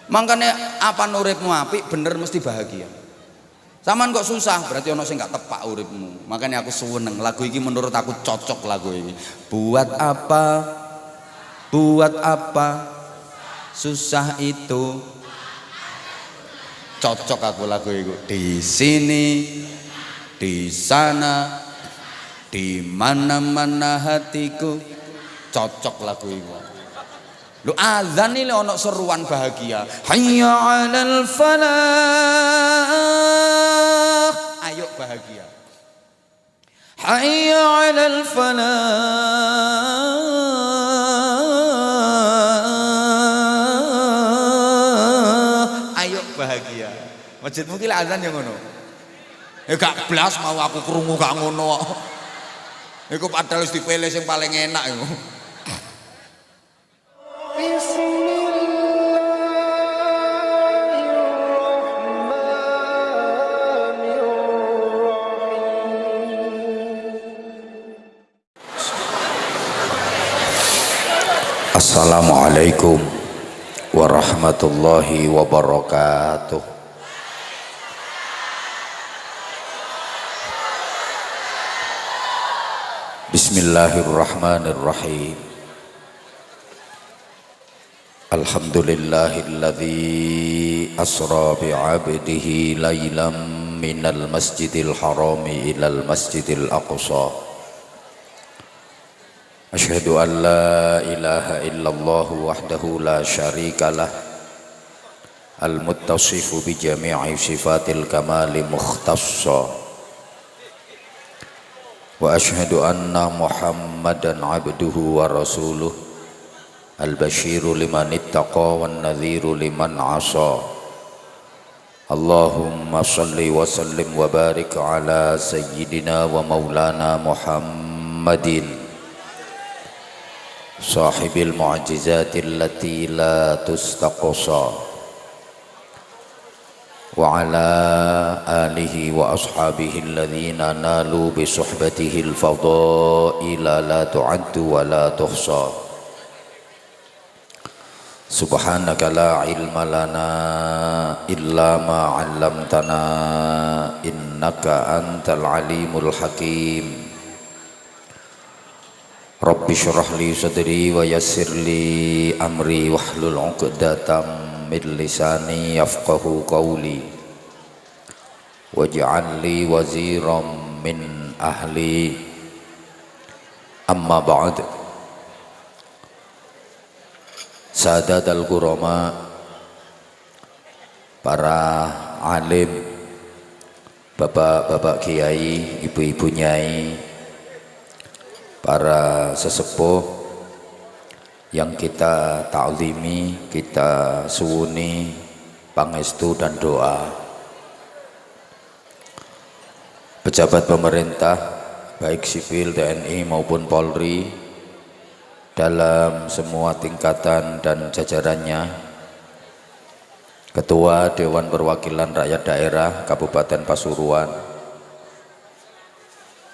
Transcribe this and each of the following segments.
Makanya apa uripmu apik bener mesti bahagia. Saman kok susah berarti ono sing gak tepak uripmu. Makanya aku seneng lagu ini, menurut aku cocok lagu ini. Buat apa susah itu, cocok aku lagu itu. Di sini, di sana, di mana-mana hatiku, cocok lagu itu. Lu azan ini ono seruan bahagia. Hayya 'alal falah. Ayo bahagia. Hayya 'alal falah. Ayo bahagia. Masjid mungkin azan yang ngono. Gak blas mau aku krungu gak ngono. Iku padahal wis dipilih sing paling enak iku. Assalamualaikum warahmatullahi wabarakatuh. Bismillahirrahmanirrahim. Alhamdulillahilladzi asra bi'abdihi laylam minal masjidil harami ilal masjidil aqsa. Asyhadu an la ilaha illallah wahdahu la syarikalah al-muttasifu bi jami'i sifatil kamali mukhtassa. Wa asyhadu anna Muhammadan abduhu wa rasuluh al-basyiru liman ittaqa wan nadhiru liman 'asa. Allahumma shalli wa sallim wa barik ala sayyidina wa maulana Muhammadin sahibil mu'jizatil lati la tustaqsa wa ala alihi wa ashabihi alladhina nalu bi suhbatihi al-fadaila la tu'addu wa la tuhsa. Subhanaka la ilma lana illa ma 'allamtana innaka antal alimul hakim. Rabbi syrah li sadri wa yassir li amri wahlul 'uqdatam min lisani yafqahu qawli waj'al li waziran min ahli. Amma ba'd. Sadatul kurama, para alim, bapak-bapak kiai, ibu-ibu nyai, para sesepuh yang kita ta'zimi, kita suwuni pangestu dan doa. Pejabat pemerintah baik sipil, TNI maupun Polri dalam semua tingkatan dan jajarannya, Ketua Dewan Perwakilan Rakyat Daerah Kabupaten Pasuruan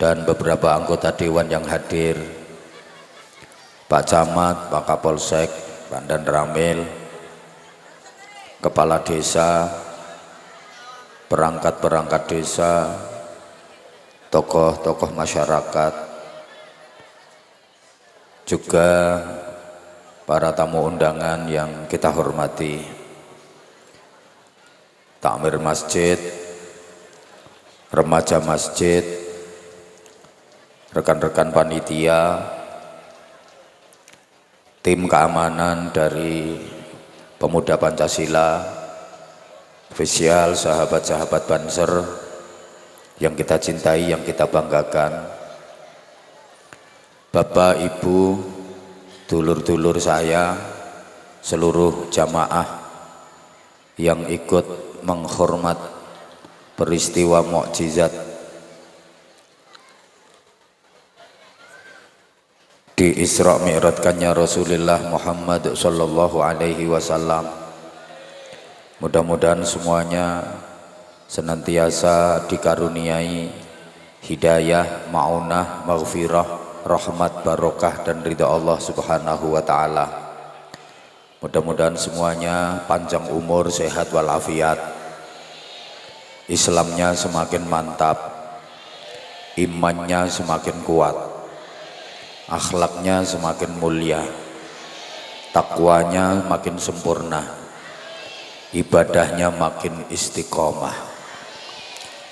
dan beberapa anggota dewan yang hadir, Pak Camat, Pak Kapolsek, Pak Dan Ramil, Kepala Desa, perangkat-perangkat desa, tokoh-tokoh masyarakat, juga para tamu undangan yang kita hormati, takmir masjid, remaja masjid, rekan-rekan panitia, tim keamanan dari Pemuda Pancasila, spesial sahabat-sahabat Banser yang kita cintai, yang kita banggakan, Bapak, Ibu, dulur-dulur saya, seluruh jamaah yang ikut menghormat peristiwa mukjizat di Isra Mi'rajkannya Rasulullah Muhammad sallallahu alaihi wasallam. Mudah-mudahan semuanya senantiasa dikaruniai hidayah, ma'unah, maghfirah, rahmat, barokah dan ridha Allah Subhanahu wa taala. Mudah-mudahan semuanya panjang umur, sehat walafiat, Islamnya semakin mantap, imannya semakin kuat, akhlaknya semakin mulia, takwanya makin sempurna, ibadahnya makin istiqomah.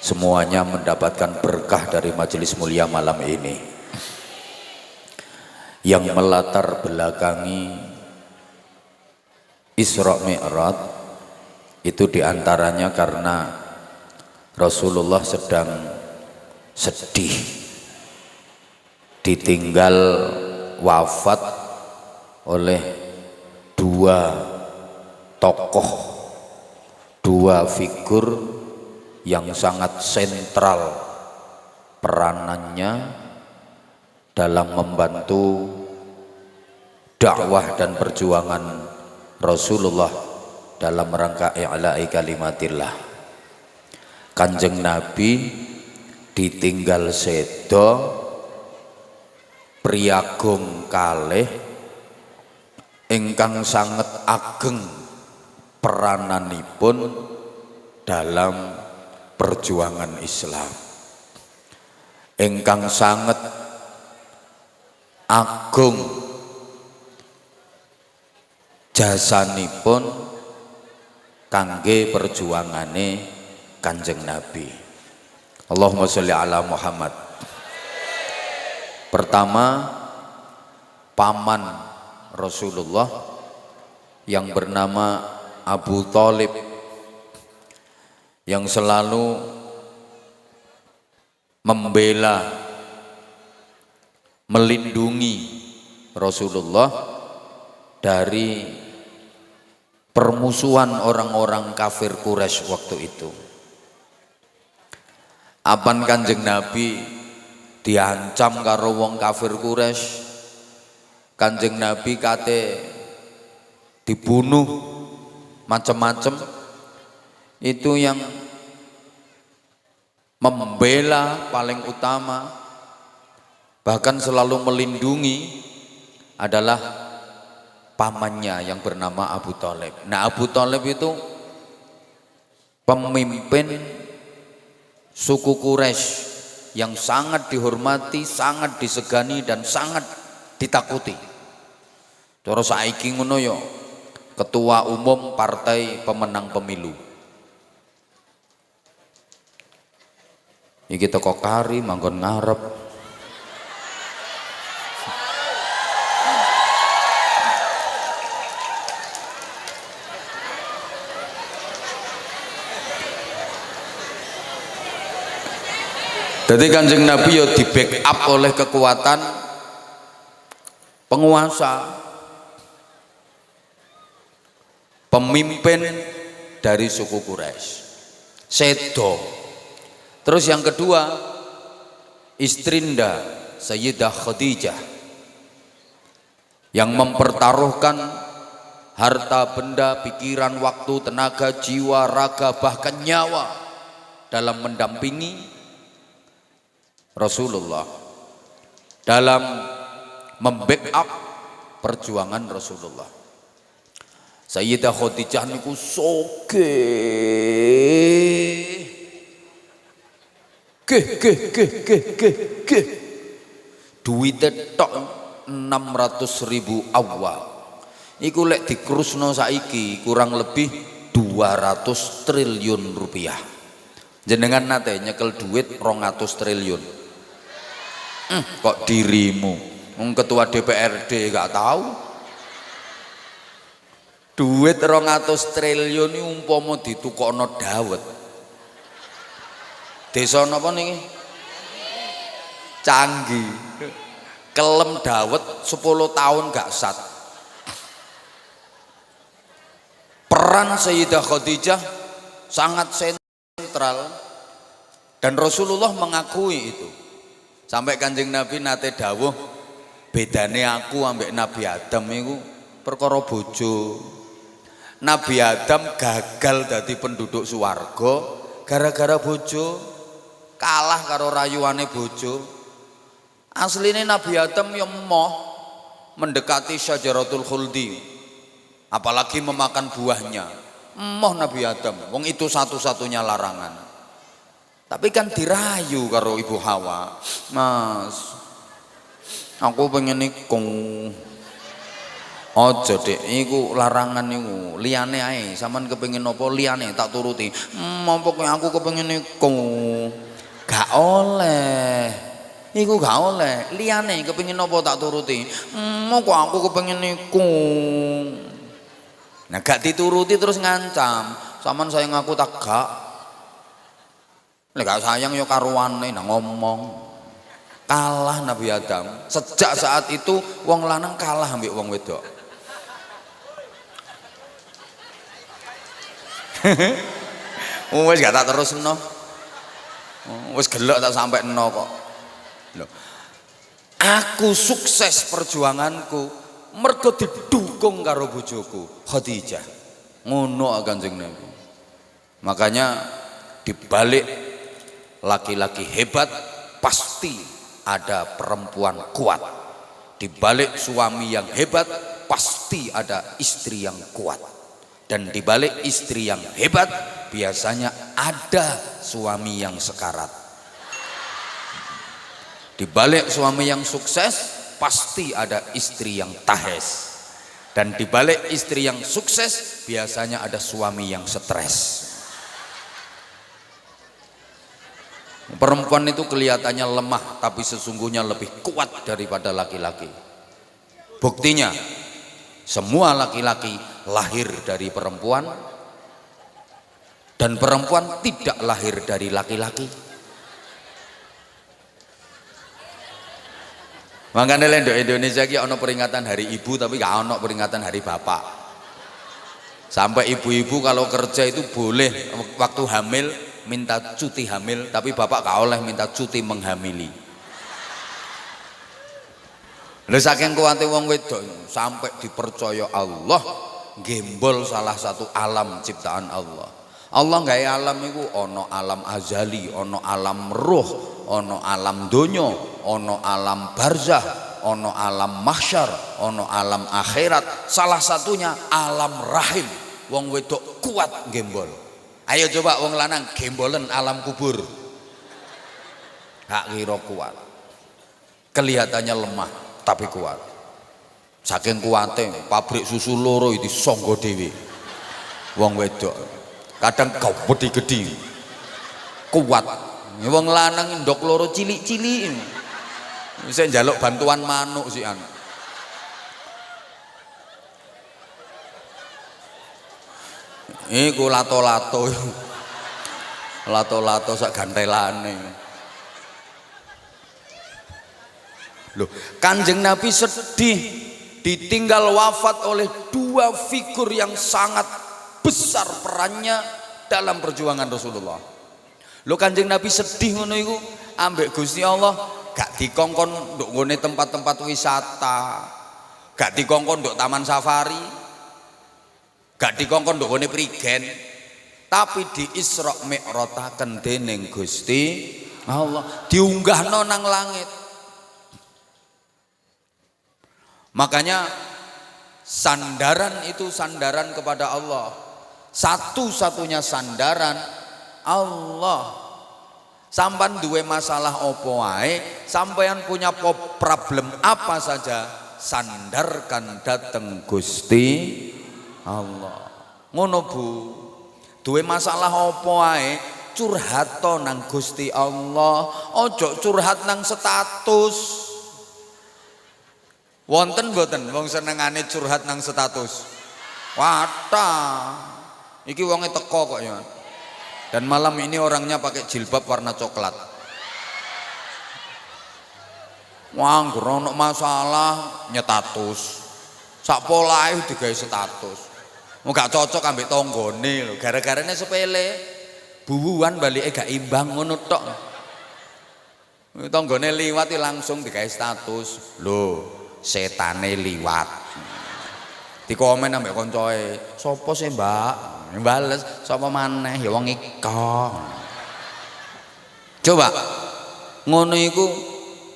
Semuanya mendapatkan berkah dari majelis mulia malam ini yang melatar belakangi Isra Mi'raj itu diantaranya karena Rasulullah sedang sedih ditinggal wafat oleh dua tokoh, dua figur yang sangat sentral peranannya dalam membantu dakwah dan perjuangan Rasulullah dalam rangka i'la'i kalimatillah. Kanjeng Nabi ditinggal sedo priyagung kalih ingkang sanget ageng perananipun dalam perjuangan Islam, ingkang sanget agung jasanipun kangge perjuangane Kanjeng Nabi. Allahumma sholli ala Muhammad. Pertama, paman Rasulullah yang bernama Abu Thalib, yang selalu membela, melindungi Rasulullah dari permusuhan orang-orang kafir Quraisy waktu itu. Apan Kanjeng Nabi diancam karo wong kafir Quraisy, Kanjeng Nabi kate dibunuh macam-macam. Itu yang membela paling utama, bahkan selalu melindungi adalah pamannya yang bernama Abu Thalib. Nah, Abu Thalib itu pemimpin suku Quraisy yang sangat dihormati, sangat disegani dan sangat ditakuti. Cara saiki ngono ya, ketua umum partai pemenang pemilu. Iki teko kari manggon ngarep. Jadi Kanjeng Nabi ya di backup oleh kekuatan penguasa, pemimpin dari suku Quraisy, sedo. Terus yang kedua, istrinda Sayyidah Khadijah yang mempertaruhkan harta benda, pikiran, waktu, tenaga, jiwa, raga, bahkan nyawa dalam mendampingi Rasulullah, dalam membackup perjuangan Rasulullah. Sayyidah Khadijah niku duwite tok 600.000 awal. Iku lek dikrusno saiki kurang lebih 200 triliun rupiah. Jenengan nate nyekel duit 200 triliun. Kok dirimu ketua DPRD gak tahu? Duit 200 triliun ini umpama ditukokno dawet. Desa napa niki? Canggih. Kelem dawet 10 tahun gak sat. Peran Sayyidah Khadijah sangat sentral dan Rasulullah mengakui itu. Sampai Kanjeng Nabi nate dawuh, bedane aku ambek Nabi Adam iku perkara bojo. Nabi Adam gagal dadi penduduk swarga gara-gara bojo. Kalah karo rayuane bojo. Asline Nabi Adam yang moh mendekati syajaratul khuldi, apalagi memakan buahnya. Emoh Nabi Adam, wong itu satu-satunya larangan. Tapi kan dirayu karo Ibu Hawa, Mas, aku pengen nikung. Ojo dek, iku larangan iku, liyane ae. Sampean kepengin apa liyane tak turuti. Pokoke aku kepengin nikung. Gak oleh. Iku gak oleh. Liyane kepengin apa tak turuti. Kok aku kepengin nikung. Nah gak dituruti terus ngancam. Sampean sayang aku tak gak. Nek gak sayang yo karuane nang ngomong. Kalah Nabi Adam. Sejak saat itu wong lanang kalah ambek wong wedok. Wis gak tak terusno. Wis gelek tak sampai eno kok. Loh. Aku sukses perjuanganku mergo didukung karo bojoku Khadijah. Ngono Kanjeng Nabi. Makanya dibalik laki-laki hebat pasti ada perempuan kuat. Dibalik suami yang hebat pasti ada istri yang kuat. Dan dibalik istri yang hebat biasanya ada suami yang sekarat. Dibalik suami yang sukses pasti ada istri yang tahes. Dan dibalik istri yang sukses biasanya ada suami yang stres. Perempuan itu kelihatannya lemah tapi sesungguhnya lebih kuat daripada laki-laki. Buktinya semua laki-laki lahir dari perempuan dan perempuan tidak lahir dari laki-laki. Makanya lendok Indonesia ki ono peringatan hari ibu tapi gak ono peringatan hari bapak. Sampai ibu-ibu kalau kerja itu boleh waktu hamil minta cuti hamil, tapi bapak gak oleh minta cuti menghamili. Lha saking kuwate wong wedok sampai dipercaya Allah gembol salah satu alam ciptaan Allah. Allah gawe alam iku ana alam azali, ana alam ruh, ana alam donya, ana alam barzah, ana alam mahsyar, ana alam akhirat. Salah satunya alam rahim. Wong wedok kuat gembol. Ayo coba wong lanang gembolen alam kubur. Gak kira kuat. Kelihatannya lemah tapi kuat. Saking kuate pabrik susu loro iki sangga dhewe. Wong wedok kadang gede kuat. Wong lanang ndok loro cilik-cilik. Wis njaluk bantuan manuk sih an. Iku lato-lato. Lato-lato sak gantelane. Loh, Kanjeng Nabi sedih ditinggal wafat oleh dua figur yang sangat besar perannya dalam perjuangan Rasulullah. Loh, Kanjeng Nabi sedih ngono iku ambek Gusti Allah gak dikongkon nduk ngene tempat-tempat wisata, gak dikongkon nduk taman safari, gak dikongkon nduk ngene prigen, tapi di Isra Mi'rajaken dening Gusti Allah, diunggahno nang langit. Makanya sandaran itu sandaran kepada Allah. Satu-satunya sandaran Allah. Sampean duwe masalah opo wae, sampean punya problem apa saja, sandarkan dateng Gusti Allah. Ngono Bu. Duwe masalah opo wae, curhat to nang Gusti Allah. Ojo curhat nang status. Wonten mboten wong senengane curhat nang status? Wadah. Iki wonge teko kok ya. Dan malam ini orangnya pakai jilbab warna coklat. Wah, ono masalah nyetatus. Sak polahe digawe status. Mau gak cocok ambek tanggane lho, gara-garane sepele. Buwuan balike gak imbang ngono tok. Tanggane liwat langsung digawe status. Lho, setane liwat. Di komen ambek koncoe, "Sopo sih, Mbak?" Bales, "Sopo maneh ya wong iko." Coba ngono iku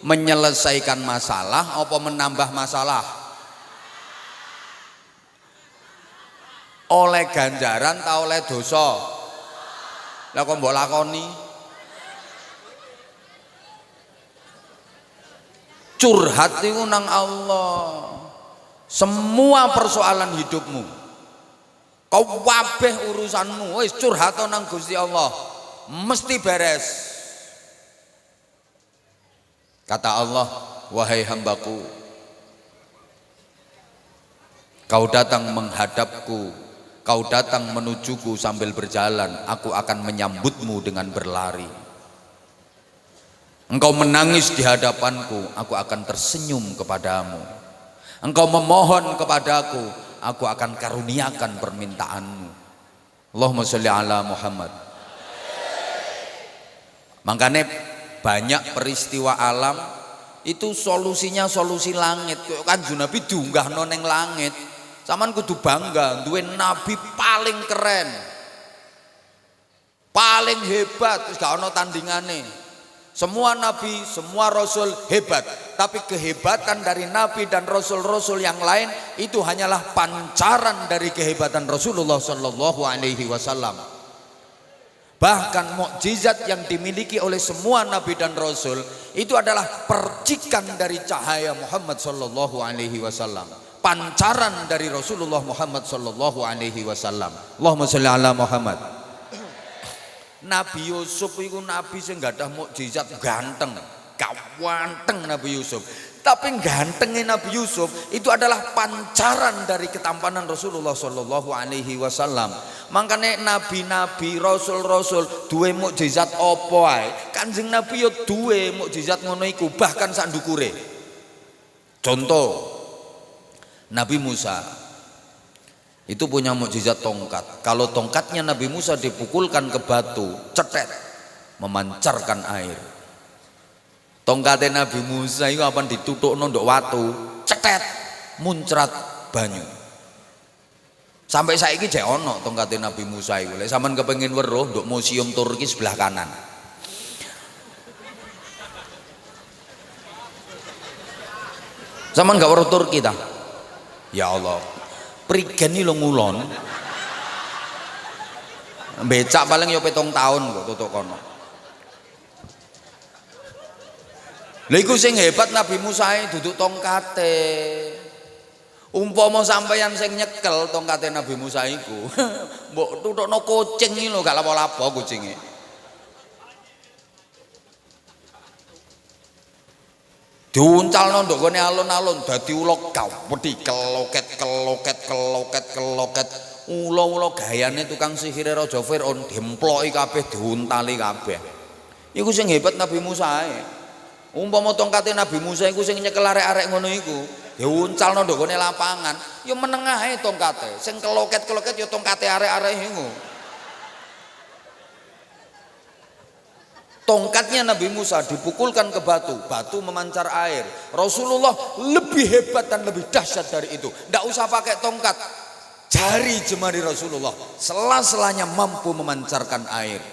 menyelesaikan masalah apa menambah masalah? Oleh ganjaran ta oleh dosa? Lah kok mbok lakoni? Curhat itu nang Allah. Semua persoalan hidupmu, kau wabeh urusanmu, wis curhat nang Gusti Allah, mesti beres. Kata Allah, wahai hambaku, kau datang menghadapku, kau datang menujuku sambil berjalan, aku akan menyambutmu dengan berlari. Engkau menangis di hadapanku, aku akan tersenyum kepadamu. Engkau memohon kepadaku, aku akan karuniakan permintaanmu. Allahumma sholli ala Muhammad. Makanya banyak peristiwa alam itu solusinya solusi langit. Kan Nabi diunggahno ning langit. Saman kudu bangga duwe nabi paling keren, paling hebat, wis gak ono tandingane. Semua nabi, semua rasul hebat, tapi kehebatan dari nabi dan rasul-rasul yang lain itu hanyalah pancaran dari kehebatan Rasulullah Shallallahu Alaihi Wasallam. Bahkan mukjizat yang dimiliki oleh semua nabi dan rasul itu adalah percikan dari cahaya Muhammad Shallallahu Alaihi Wasallam, pancaran dari Rasulullah Muhammad Shallallahu Alaihi Wasallam. Allahumma sholli ala Muhammad. Nabi Yusuf itu nabi sing gadah mukjizat ganteng, gawanteng Nabi Yusuf. Tapi gantengnya Nabi Yusuf itu adalah pancaran dari ketampanan Rasulullah Shallallahu Alaihi Wasallam. Makanya nabi-nabi, rasul-rasul duwe mukjizat apa ae, Kanjeng Nabi yo duwe mukjizat ngono iku, bahkan sak ndukure. Contoh, Nabi Musa itu punya mukjizat tongkat. Kalau tongkatnya Nabi Musa dipukulkan ke batu, cetet, memancarkan air. Tongkatnya Nabi Musa itu apa ditutukno ndok watu, cetet, muncrat banyu. Sampai saiki jek ono tongkatnya Nabi Musa iku. Lek sampean kepengin weruh ndok museum Turki sebelah kanan. Sampean gak weruh Turki ta? Ya Allah. Prigen iki lho ngulon. Becak paling yo 7 tahun kok tutuk kono. Lha iku sing hebat Nabi Musa duduk tongkate. Umpama sampeyan sing nyekel tongkate Nabi Musa iku, mbok tutukno kucing iki lho gak lapo-lapo kucinge. Diuncalno ndok gone alun-alun dadi ula gawedhi keloket. Ula-ula gayane tukang sihire Raja Firaun diemploki kabeh, diuntali kabeh. Iku sing hebat Nabi Musa ae. Umpama tongkate Nabi Musa iku sing nyekel arek-arek ngono iku, diuncalno ndok gone lapangan, ya menengah ae tongkate. Sing keloket-keloket ya tongkate arek-arek iku. Tongkatnya Nabi Musa dipukulkan ke batu, batu memancar air. Rasulullah lebih hebat dan lebih dahsyat dari itu. Tidak usah pakai tongkat, jari jemari Rasulullah sela-selanya mampu memancarkan air.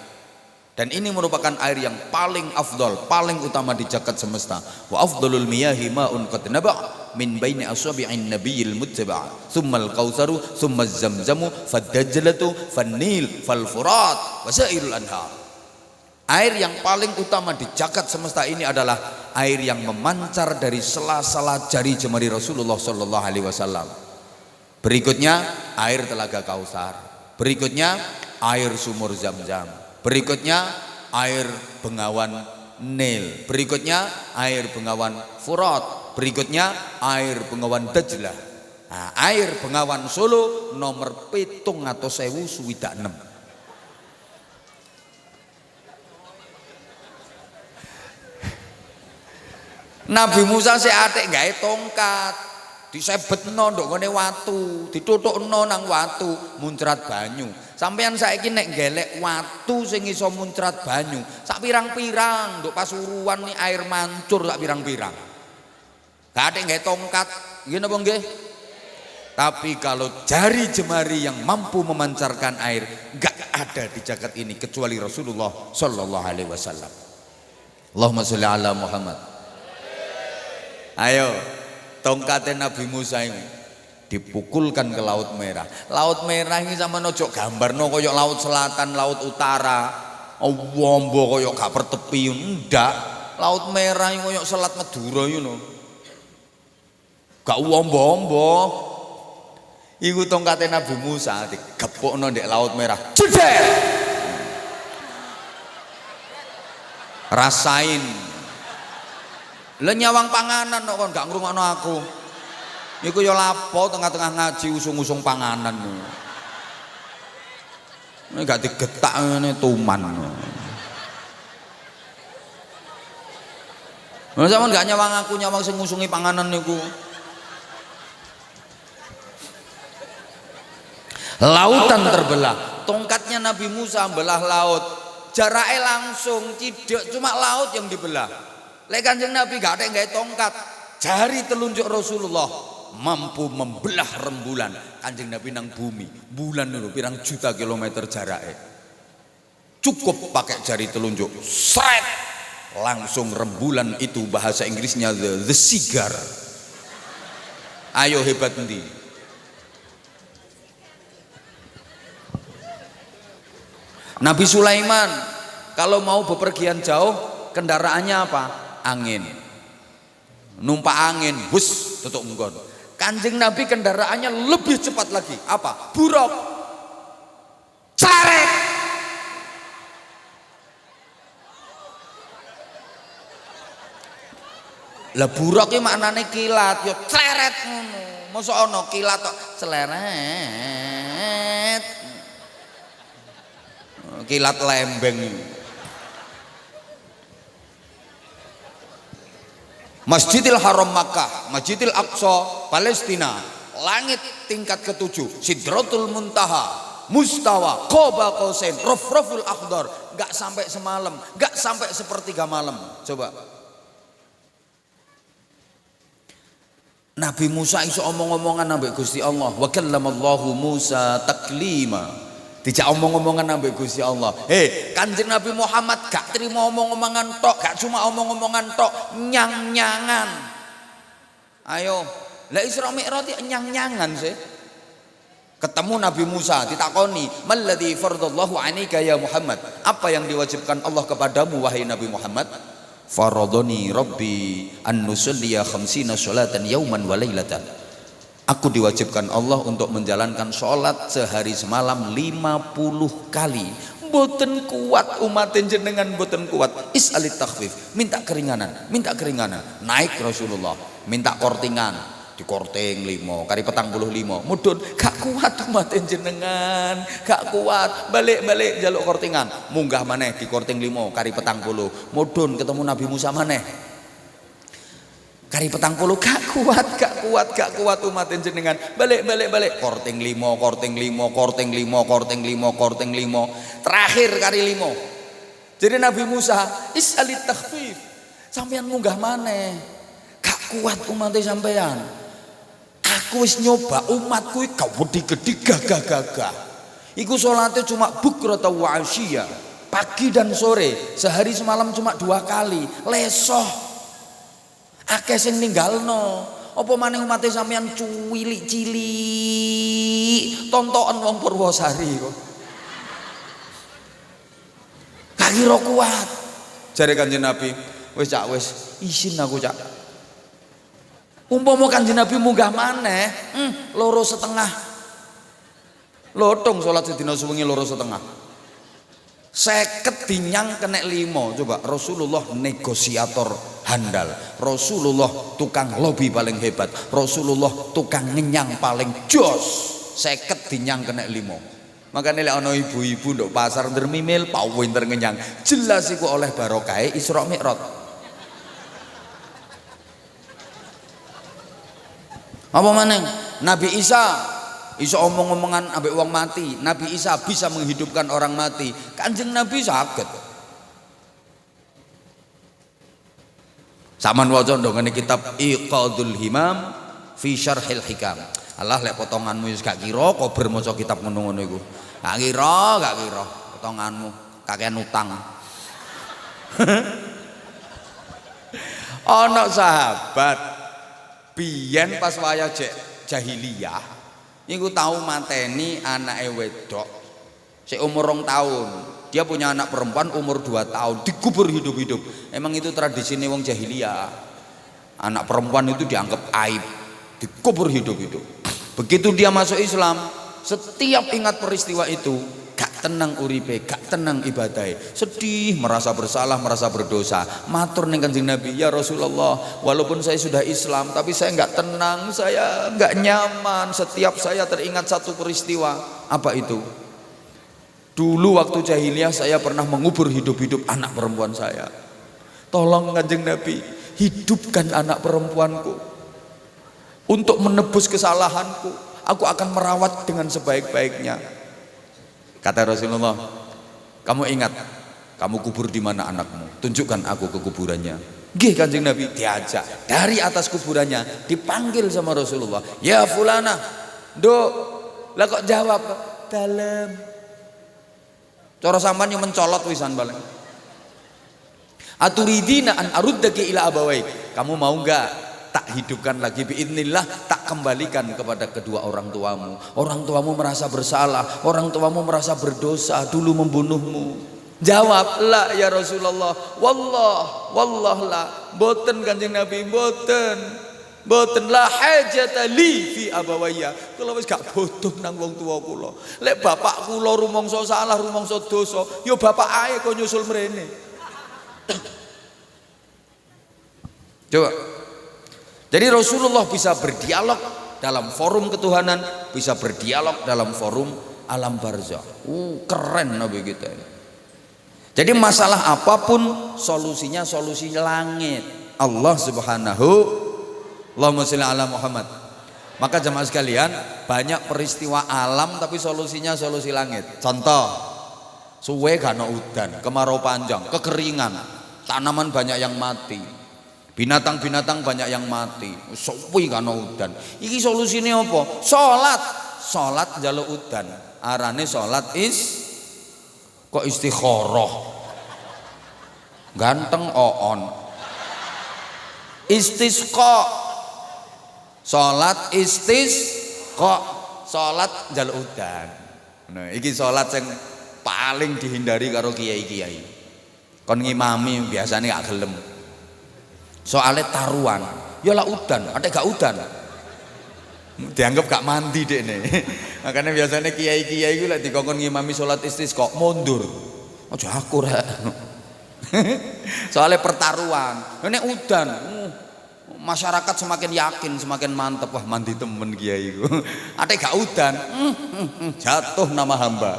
Dan ini merupakan air yang paling afdal, paling utama di jagat semesta. Wa afdalul miyahi ma'un qad naba' min baini asabi'in nabiyil muttaba'. Tsummal kautsaru, tsummaz zamzamu, fadajjalatu, fannil, falfurat, wasairul anhar. Air yang paling utama di jagat semesta ini adalah air yang memancar dari sela-sela jari jemari Rasulullah Shallallahu Alaihi Wasallam. Berikutnya air telaga Kautsar. Berikutnya air sumur Zam-Zam. Berikutnya air bengawan Nil. Berikutnya air bengawan Furat. Berikutnya air bengawan Dajlah. Nah, air bengawan Solo nomor 7.000 Nabi Musa sik atik gawe tongkat, disebetno ndok ngene watu, ditutukno nang watu, muncrat banyu. Sampeyan saiki nek gelek watu sing iso muncrat banyu, sak pirang-pirang ndok Pasuruan nih air mancur sak pirang-pirang. Gak atik gawe tongkat, nggih napa nggih? Tapi kalau jari jemari yang mampu memancarkan air, gak ada di jagat ini kecuali Rasulullah Shallallahu Alaihi Wasallam. Allahumma sholli ala Muhammad. Ayo, tongkatnya Nabi Musa ini dipukulkan ke Laut Merah. Laut Merah ini sama ojo gambarno koyok Laut Selatan, Laut Utara, wombo koyok gak pertepi, ndak. Laut Merah ini koyok Selat Madura ngono. Gak wombo-wombo. Iku tongkate Nabi Musa digepukno ndek Laut Merah. Jedel. Rasain. Lah nyawang panganan kok gak ngrungokno aku. Iku ya lapo tengah-tengah ngaji usung-usung panganan. Ini gak digetak ngene tuman. Lah sampean gak nyawang aku, nyawang sing ngusungi panganan niku. Lautan terbelah, tongkatnya Nabi Musa belah laut. Jaraknya langsung tidak cuma laut yang dibelah. Lek Kanjeng Nabi gak ada nggawe tongkat, jari telunjuk Rasulullah mampu membelah rembulan. Kanjeng Nabi nang bumi, bulan dulu pirang juta kilometer jaraknya. Cukup pakai jari telunjuk, seret, langsung rembulan itu bahasa Inggrisnya the cigar. Ayo hebat nanti. Nabi Sulaiman kalau mau bepergian jauh kendaraannya apa? Angin. Numpak angin, bus tutup nggon. Kanjeng Nabi kendaraannya lebih cepat lagi. Apa? Buruk. Carek. Lah buruk iki maknane kilat, yo cleret ngono. Mosok ana kilat kok celeret. Kilat lembeng. Masjidil Haram Makkah, Masjidil Aqsa Palestina, langit tingkat ke-7, Sidratul Muntaha, Mustawa, Qaba Qausain, Rafraful Akhdar, gak sampai semalam, gak sampai sepertiga malam. Coba. Nabi Musa iso omong-omongan ambek Gusti Allah, wa kallamallahu Musa taklima. Dijak omong-omongan ambek Gusti Allah. Kanjeng Nabi Muhammad gak terima omong-omongan tok, gak cuma omong-omongan tok, nyang-nyangan. Ayo, lah Isra Mi'raj nyang-nyangan sih. Ketemu Nabi Musa ditakoni, "Malladzi faradallahu 'alaika ya Muhammad?" Apa yang diwajibkan Allah kepadamu wahai Nabi Muhammad? Faradoni Rabbi an nusalliya khamsina sholatan yauman wa lailatan. Aku diwajibkan Allah untuk menjalankan sholat sehari semalam 50 kali. Boten kuat umat jenengan, boten kuat. Is'alit takhfif, minta keringanan, minta keringanan. Naik Rasulullah, minta kortingan, di korting 5 kali 45. Mudun gak kuat umat jenengan, gak kuat. Balik-balik jaluk kortingan. Munggah maneh di korting 5 kali 40. Mudun ketemu Nabi Musa maneh. Kari 40 gak kuat umat jenengan. Balik. Korting 5. Terakhir kari 5. Jadi Nabi Musa is'alit takhfif. Sampeyan munggah maneh. Gak kuat umat sampeyan. Aku wis nyoba umatku iki gede gagah. Iku salate cuma bukrata wa asyiya. Pagi dan sore, sehari semalam cuma 2 kali. Lesoh. Akeh sing ninggalno. Apa maneh umat sampeyan cilik-cilik tontokan wong Purwosari kok. Gak kira kuat. Jare Kanjeng Nabi, wis isin aku cak. Umpama Kanjeng Nabi munggah maneh, 2,5. Lotong salat sedina suwengi 2,5. 50 dinyang kena 5. Coba Rasulullah negosiator handal, Rasulullah tukang lobby paling hebat, Rasulullah tukang ngenyang paling jos. 50 dinyang kena 5. Makanya lek ana ibu-ibu nduk pasar ndermimil pawinter ngenyang, jelas iku oleh barokah Isra Mi'raj. Apa maneh? Nabi Isa iso omong-omongan ambek wong mati. Nabi Isa bisa menghidupkan orang mati. Kanjeng Nabi saged. Saman waca ndongane kitab Iqadul Himam fi Syarhil Hikam. Allah lek potonganmu wis gak kira kober maca kitab ngono-ngono iku. Gak kira potonganmu kakean utang. Ana sahabat biyen pas wayah jek jahiliyah niku tahu mateni anake wedok sik umur 2 tahun. Dia punya anak perempuan umur 2 tahun dikubur hidup-hidup. Emang itu tradisi nih wong jahiliyah. Anak perempuan itu dianggap aib, dikubur hidup-hidup. Begitu dia masuk Islam, setiap ingat peristiwa itu gak tenang uripe, gak tenang ibadah, sedih, merasa bersalah, merasa berdosa. Matur ning Kanjeng Nabi, ya Rasulullah, walaupun saya sudah Islam tapi saya gak tenang, saya gak nyaman. Setiap saya teringat satu peristiwa. Apa itu? Dulu waktu jahiliyah saya pernah mengubur hidup-hidup anak perempuan saya. Tolong Kanjeng Nabi, hidupkan anak perempuanku untuk menebus kesalahanku. Aku akan merawat dengan sebaik-baiknya. Kata Rasulullah, kamu ingat, kamu kubur di mana anakmu? Tunjukkan aku ke kuburannya. Nggih Kanjeng Nabi, diajak dari atas kuburannya, dipanggil sama Rasulullah. Ya fulana, Nduk. Lah kok jawab dalam. Cara sampean yo mencolot wisan balen. Aturidina an aruddaki ila abawaik. Kamu mau enggak tak hidupkan lagi biidznillah, tak kembalikan kepada kedua orang tuamu. Orang tuamu merasa bersalah, orang tuamu merasa berdosa dulu membunuhmu. Jawab, la ya Rasulullah. Wallah la. Boten Kanjeng Nabi, boten. Boten la hajata li fi abawayya. Kula wis gak butuh nang wong tuwa kula. Lek bapak kula rumangsa salah, rumangsa dosa, ya bapak ae kok nyusul mrene. Coba. Jadi Rasulullah bisa berdialog dalam forum ketuhanan, bisa berdialog dalam forum alam barzakh. Keren Nabi kita ini. Jadi masalah apapun solusinya solusi langit. Allah Subhanahu Allahumma sholli ala Muhammad. Maka jemaah sekalian, banyak peristiwa alam tapi solusinya solusi langit. Contoh, suwe gak ono udan, kemarau panjang, kekeringan, tanaman banyak yang mati, binatang-binatang banyak yang mati, suwe gak ono udan. Iki solusine apa? Salat njaluk udan. Arane salat kok istikharah. Ganteng oon. Istisqa. Salat istisqa, salat njaluk udan. Nah, iki salat sing paling dihindari karo kiai-kiai. Kon ngimami biasane gak gelem. Soale taruhan, ya lah udan, ada gak udan. Dianggap gak mandi dekne. Makanya biasanya kiai-kiai iku lek dikongkon ngimami salat istisqa mundur. Aja aku rek. Soale pertaruhan. Nek udan, masyarakat semakin yakin, semakin mantep. Wah mandi temen kiai itu. Ate gak udan, jatuh nama hamba.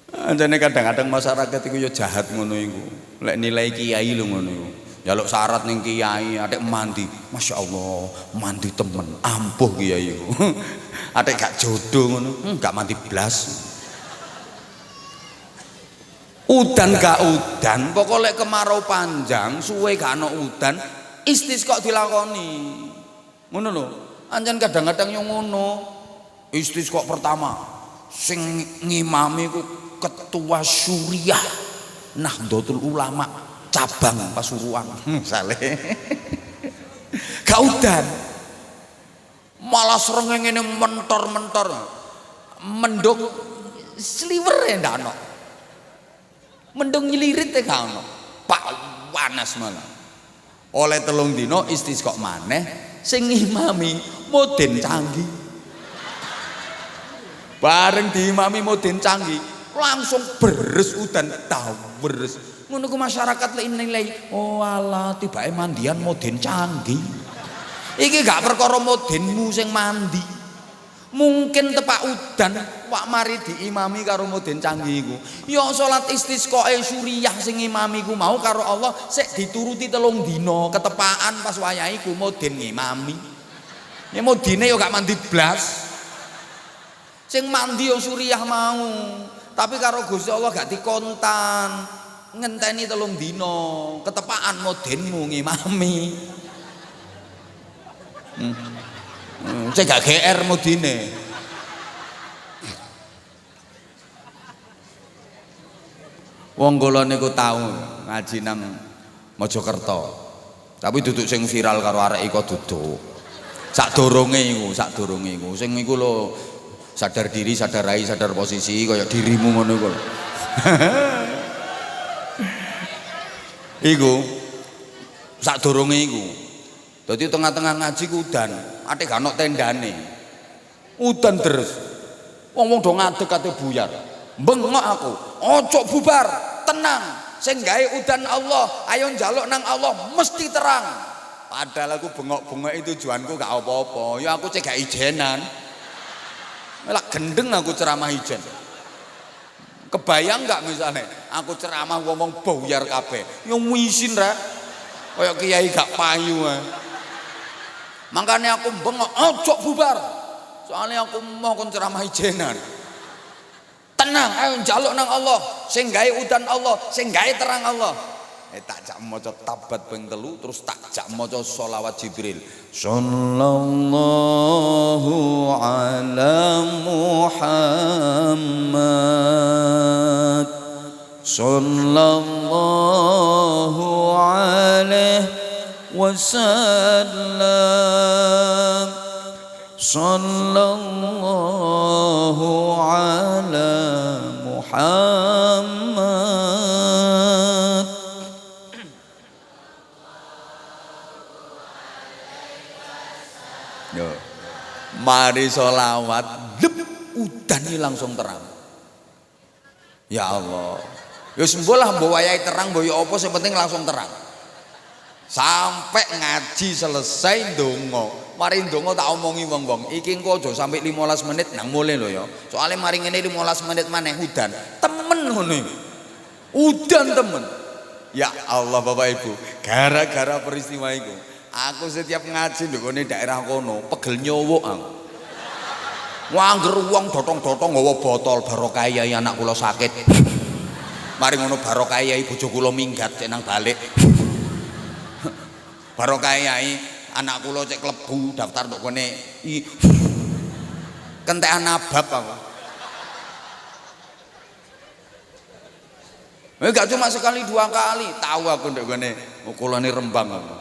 Anjane kadang-kadang masyarakat itu ya jahat ngono iku. Lek nilai kiai lho ngono iku. Jaluk syarat ning kiai, atek mandi. Masya Allah, mandi temen, ampuh kiai iku. Atek gak jodoh ngono, gak mandi blas. Udan gak udan, pokoknya kemarau panjang, suwe gak ana udan, istisqa dilakoni. Ngono lho. Anjan kadang-kadang yo ngono. Istisqa pertama sing ngimami ku ketua Syuriah Nahdlatul Ulama cabang Pasuruan. Saleh. Gak udan. Malah srengenge mentor-mentor. Mendung sliwere ndak ana. Mendung nyelirit ya gak ono. Pak panas malah. Oleh 3 dina istisqa maneh sing ngimami moden canggih. Bareng diimami moden canggih, langsung beres udan beres. Ngono ku masyarakat lek nilai, oh alah tibake mandian moden canggih. Iki gak perkara modenmu sing mandi. Mungkin tepak udan wak mari diimami karo moden canggih iku. Ya salat istisqae Syuriah sing imami ku mau karo Allah sik dituruti 3 dina ketepaan pas wayahe iku moden ngimami. Ya modine yo gak mandi blas. Sing mandi yo Syuriah mau. Tapi karo Gusti Allah gak dikontan. Ngenteni 3 dina ketepaan modenmu ngimami. Cek gak GR modine. Wong kula niku tau ngaji nang Mojokerto. Tapi duduk sing viral karo arek iku duduk. Sakdurunge iku sing iku lho sadar diri, sadar rai, sadar posisi kaya dirimu ngono iku lho. Iku sakdurunge iku. Dadi tengah-tengah ngaji ku udan, ate gak ono tendane. Udan terus. Wong-wong do ngadeg kate buyar. Bengok aku, ojo bubar, tenang. Sing gawe udan Allah, ayo njaluk nang Allah mesti terang. Padahal aku bengok-bengok itu tujuanku gak apa-apa. Ya aku cek gak ijenan. Lah gendeng aku ceramah ijen. Kebayang gak misalnya aku ceramah ngomong buyar kabeh. Ya wisin ra. Kaya kiai gak payu. Makanya aku bengok, ojo bubar. Soalnya aku mau kon ceramah ijenan. Tenang, ayo njaluk nang Allah. Sing gawe udan Allah, sing gawe terang Allah. Tak jak maca tabat ping 3 terus tak jak maca sholawat Jibril. Sallallahu ala Muhammad. Sallallahu alaihi wasallam. Sallallahu ala Muhammad. Yo. Mari sholawat, udan ini langsung terang. Ya Allah. Ya sembolah mbok wayahe terang, mbok apa sing penting langsung terang. Sampai ngaji selesai ndonga. Mari ndonga tak omongi wong-wong, iki engko aja sampai 15 menit nang mulai lho ya. Soale mari ngene 15 menit maneh udan. Temen ngono iki. Udan temen. Ya Allah Bapak Ibu, gara-gara peristiwa itu aku setiap ngaji ndongone daerah kono pegel nyowok aku. Wangger wong dotong-dotong nggawa botol barokah yai anak kula sakit. Mari ngono barokah yai bojo kula minggat cek nang balik. Barokah yai anak kula cek klebu daftar ndok kene kentekan nabab aku. Enggak cuma sekali 2 kali, tahu aku ndek kene ukulane Rembang aku.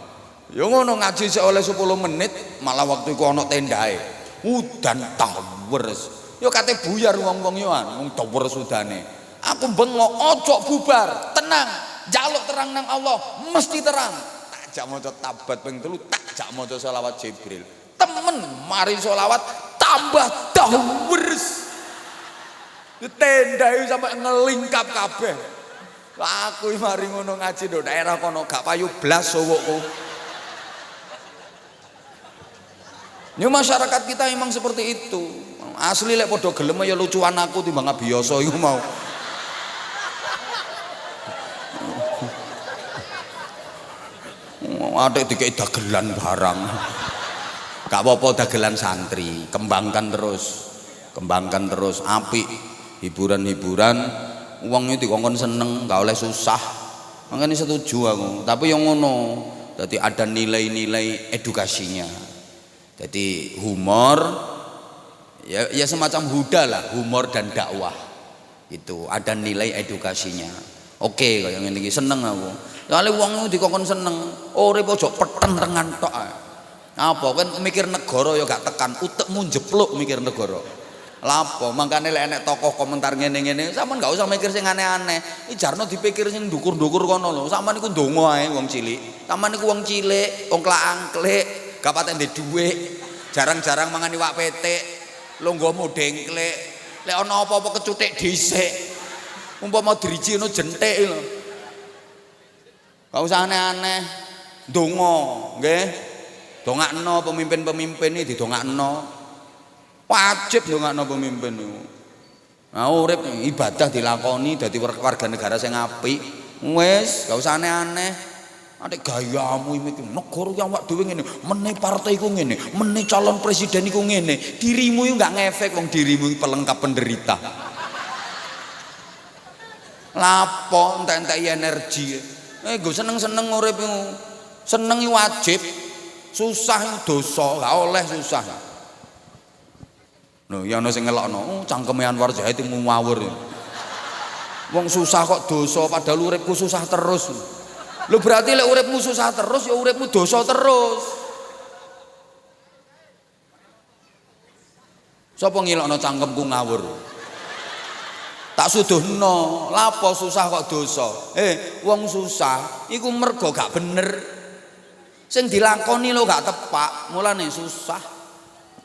Ya ngono ngaji sik oleh 10 menit malah waktu iku ana tendae. Udan tawers. Ya kate buyar wong-wong yo wong tawers udane. Aku bengok ojo bubar, tenang, jaluk terang nang Allah, mesti terang. Tak jak maca tabat ping 3, tak jak maca sholawat Jibril. Temen mari sholawat tambah tawers. Tendae sampai ngelingkap kabeh. Aku mari ngono ngaji do daerah kono gak payu blas sowokku. Ini masyarakat kita emang seperti itu. Asli lek podo gelem ya lucuan aku timbang biasa iku mau. Adek dikei dagelan barang. Gak apa-apa dagelan santri, kembangkan terus, apik. Hiburan-hiburan, uangnya dikongkon seneng, gak oleh susah. Makanya setuju aku. Tapi yang ngono, jadi ada nilai-nilai edukasinya. Jadi humor ya semacam huda lah, humor dan dakwah itu ada nilai edukasinya. Oke, kayak ngene iki seneng aku. Soale wong dikongkon seneng, urip aja petentengan tok. Apa kan mikir negara ya gak tekan, utekmu jepluk mikir negara. Lapo makane lek enek tokoh komentar ngene-ngene, sampean gak usah mikir sing aneh-aneh. Iki jarno dipikir sing ndukur-ndukur kono lho. Sampean iku ndonga ae wong cilik. Sampean iku wong cilik, wong klak-angklik. Gak patek ndek dhuwit, jarang-jarang mangan iwak petik, longgomu dengklek. Lek ana apa-apa kecuthik dhisik. Umpama driji ngono jenthik lho. Gak usah aneh-aneh. Ndonga, nggih. Dongakno pemimpin-pemimpin iki didongakno. Wajib ndongakno pemimpin niku. Nah, urip ibadah dilakoni dadi warga negara sing apik. Wis, gak usah aneh-aneh. Adek gayamu iki negara yang awak dhewe ngene, meneh partai iku ngene, meneh calon presiden iku ngene. Dirimu iku gak ngefek wong dirimu iki pelengkap penderita. Lapo entek-entek energi. Nggo seneng-seneng urip iku. Seneng iki wajib. Susah iku dosa, gak oleh susah. Lho, ya ana sing ngelokno, cangkeme Anwar Zahid ngawur. Wong susah kok dosa padahal uripku susah terus. Lho berarti lek uripmu susah terus ya uripmu dosa terus. Sapa ngilokno cangkemku ngawur? Tak suduhno, lapo susah kok dosa. Wong susah iku mergo gak bener. Sing dilakoni lho gak tepak, mulane susah.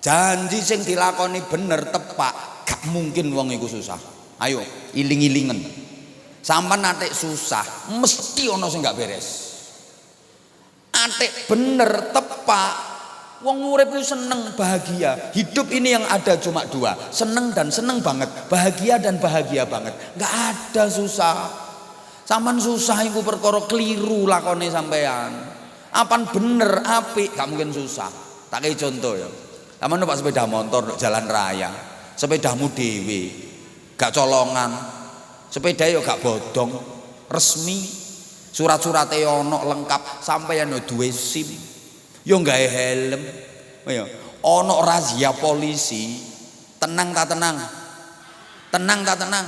Janji sing dilakoni bener tepak, gak mungkin wong iku susah. Ayo, iling-ilingen. Sampeyan atik susah, mesti ana sing gak beres. Atik bener tepak, wong urip itu seneng, bahagia. Hidup ini yang ada cuma dua, seneng dan seneng banget, bahagia dan bahagia banget. Gak ada susah. Sampeyan susah iku perkara keliru lakone sampean. Apan bener apik gak mungkin susah. Tak kei contoh ya. Sampeyan numpak sepeda motor nduk jalan raya, sepedamu dhewe, gak colongan. Sepeda yo gak bodong, resmi, surat-surate ono lengkap, sampeyan yo duwe SIM, yo gawe helm, yo ono razia polisi, tenang tak tenang, tenang tak tenang,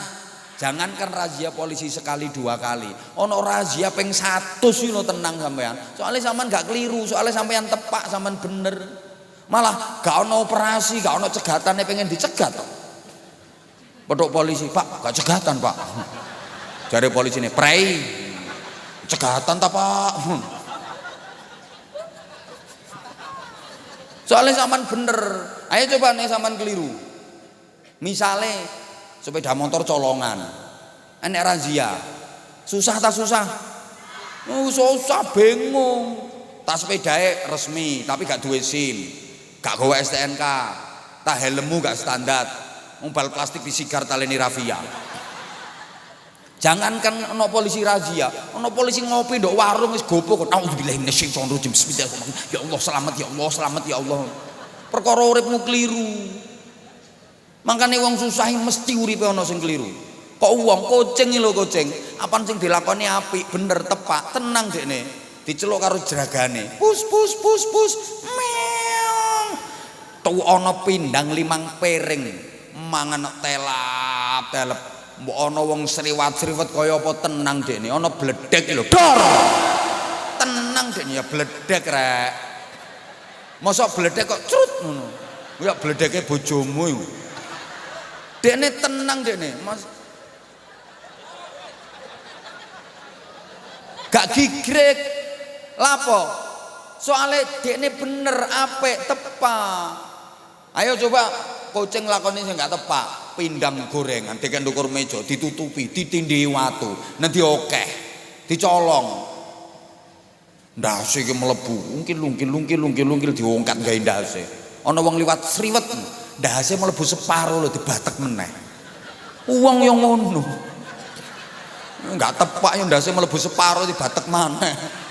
jangankan razia polisi sekali dua kali, ono razia ping 100 lo tenang sampeyan, soalnya sampeyan gak keliru, soalnya sampeyan tepak, sampeyan bener, malah gak ono operasi, gak ono cegatannya pengen dicegat. Pedok polisi, Pak, gak cegatan Pak. Jare polisi ini, prei, cegatan tak Pak. Soalnya sampean bener, ayo coba nih sampean keliru. Misalnya sepeda motor colongan, enek razia, susah tak susah? Susah, bingung. Tas sepedanya resmi, tapi gak duwe SIM, gak gawe STNK, tak helmmu gak standar. Umpal plastik disigar taleni rafia. Jangankan ono polisi razia, ono polisi ngopi ndok warung wis gopo kok. Auzubillahi minasyaitonir rajim. Bismillahirrahmanirrahim. Ya Allah selamat ya Allah, selamat ya Allah. Perkara uripmu keliru. Makane wong susah mesti uripe ono sing keliru. Kok wong kucing lho kucing, apan sing dilakoni apik, bener tepak, tenang dekne. Diceluk karo jeragane. Pus pus pus pus. Meong. Tuh ono pindang 5 piring. Mangan telap-telep. Mbok ana wong sriwat-sriwet kaya apa tenang dekne. Ana bledek lho. Dor. Tenang dekne ya bledek rek. Mosok bledek kok crut ngono. Ya bledeke bojomu iku. Dekne tenang dekne. Mas gak gigrek. Lapo? Soale dekne bener apik tepak. Ayo coba kucing lakoni sing gak tepak, pindang gorengan deken ndukur meja ditutupi, ditindhi watu, nanti akeh, dicolong. Ndase iki mlebu, lungkil diongkat gawe ndase. Ana wong liwat sriwet, ndase mlebu separo lho dibatek meneh. Wong yang ngono. Enggak tepak yo ndase mlebu separo dibatek maneh.